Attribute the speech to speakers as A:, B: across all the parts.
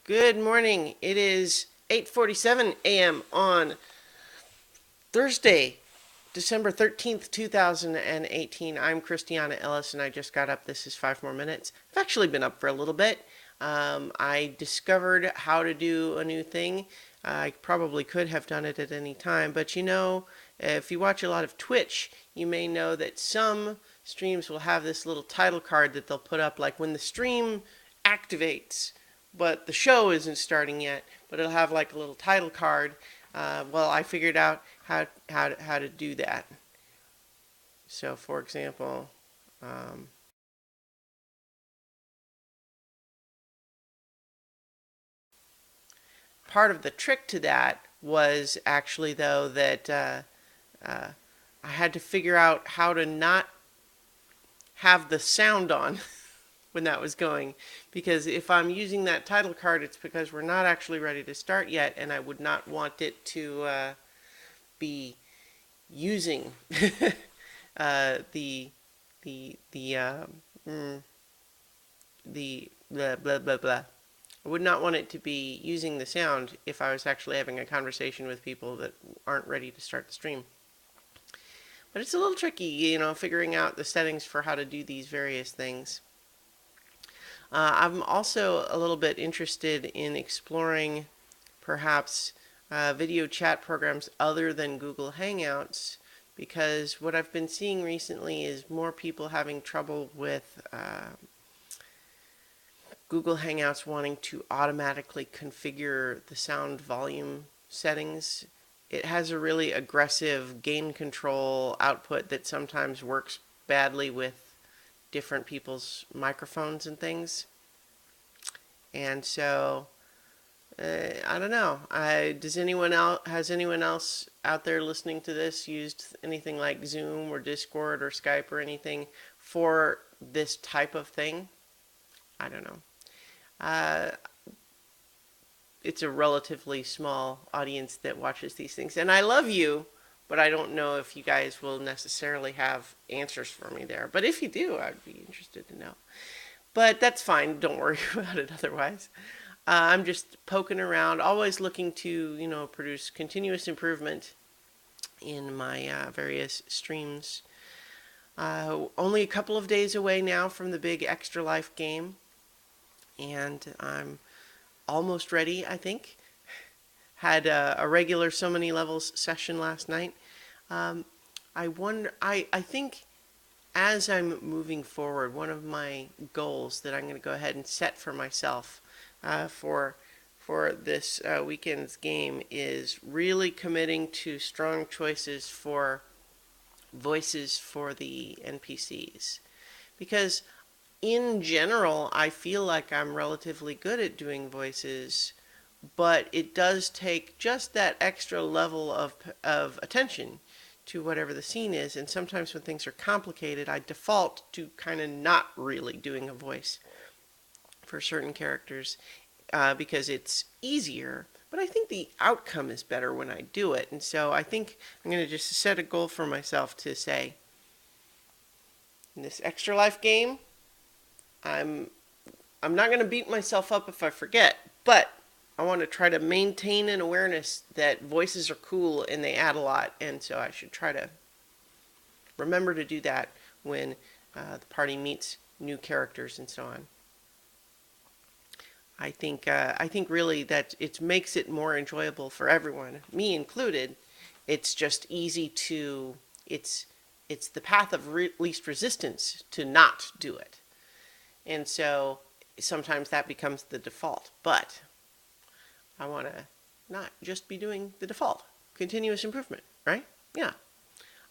A: Good morning. It is 8:47 a.m. on Thursday, December 13th, 2018. I'm Christiana Ellis and I just got up. This is 5 more minutes. I've actually been up for a little bit. I discovered how to do a new thing. I probably could have done it at any time, but if you watch a lot of Twitch, you may know that some streams will have this little title card that they'll put up, like when the stream activates, but the show isn't starting yet, but it'll have like a little title card. Well, I figured out how to do that. So, for example, um, part of the trick to that was actually, though, that uh, I had to figure out how to not have the sound on when that was going. Because if I'm using that title card, it's because we're not actually ready to start yet, and I would not want it to be using the the the blah blah blah blah. I would not want it to be using the sound if I was actually having a conversation with people that aren't ready to start the stream. But it's a little tricky, figuring out the settings for how to do these various things. I'm also a little bit interested in exploring perhaps video chat programs other than Google Hangouts, because what I've been seeing recently is more people having trouble with Google Hangouts wanting to automatically configure the sound volume settings. It has a really aggressive gain control output that sometimes works badly with different people's microphones and things. And so, I don't know. Has anyone else out there listening to this used anything like Zoom or Discord or Skype or anything for this type of thing? I don't know. It's a relatively small audience that watches these things, and I love you, but I don't know if you guys will necessarily have answers for me there. But if you do, I'd be interested to know. But that's fine. Don't worry about it otherwise. I'm just poking around, always looking to, produce continuous improvement in my various streams. Only a couple of days away now from the big Extra Life game, and I'm almost ready, I think. Had a regular so many levels session last night. I think as I'm moving forward, one of my goals that I'm going to go ahead and set for myself for this weekend's game is really committing to strong choices for voices for the NPCs. Because in general, I feel like I'm relatively good at doing voices, but it does take just that extra level of attention to whatever the scene is. And sometimes when things are complicated, I default to kind of not really doing a voice for certain characters because it's easier. But I think the outcome is better when I do it. And so I think I'm going to just set a goal for myself to say, in this Extra Life game, I'm not going to beat myself up if I forget, but I want to try to maintain an awareness that voices are cool and they add a lot, and so I should try to remember to do that when the party meets new characters and so on. I think really that it makes it more enjoyable for everyone, me included. It's just easy to it's the path of least resistance to not do it. And so sometimes that becomes the default. But I want to not just be doing the default. Continuous improvement, right? Yeah.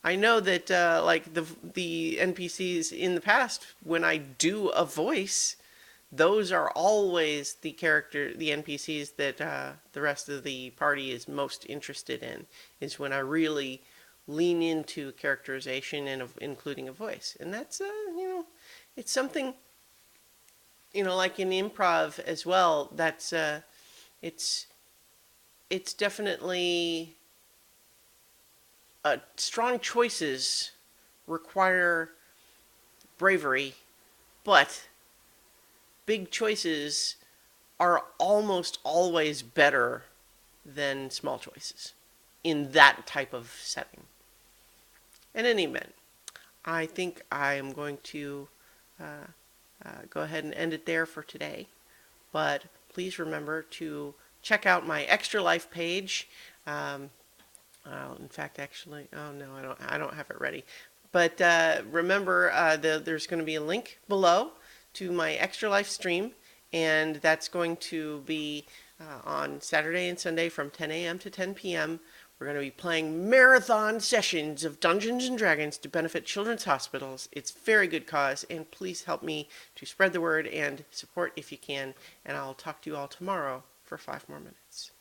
A: I know that like the NPCs in the past, when I do a voice, those are always the NPCs that the rest of the party is most interested in, is when I really lean into characterization and including a voice. And that's, it's something, like in improv as well, that's it's definitely strong choices require bravery, but big choices are almost always better than small choices in that type of setting. In any event, I think I am going to go ahead and end it there for today. But please remember to check out my Extra Life page. Um, in fact, actually, oh no, I don't have it ready. But remember, there's going to be a link below to my Extra Life stream, and that's going to be on Saturday and Sunday from 10 a.m. to 10 p.m. We're going to be playing marathon sessions of Dungeons and Dragons to benefit children's hospitals. It's a very good cause, and please help me to spread the word and support if you can. And I'll talk to you all tomorrow for 5 more minutes.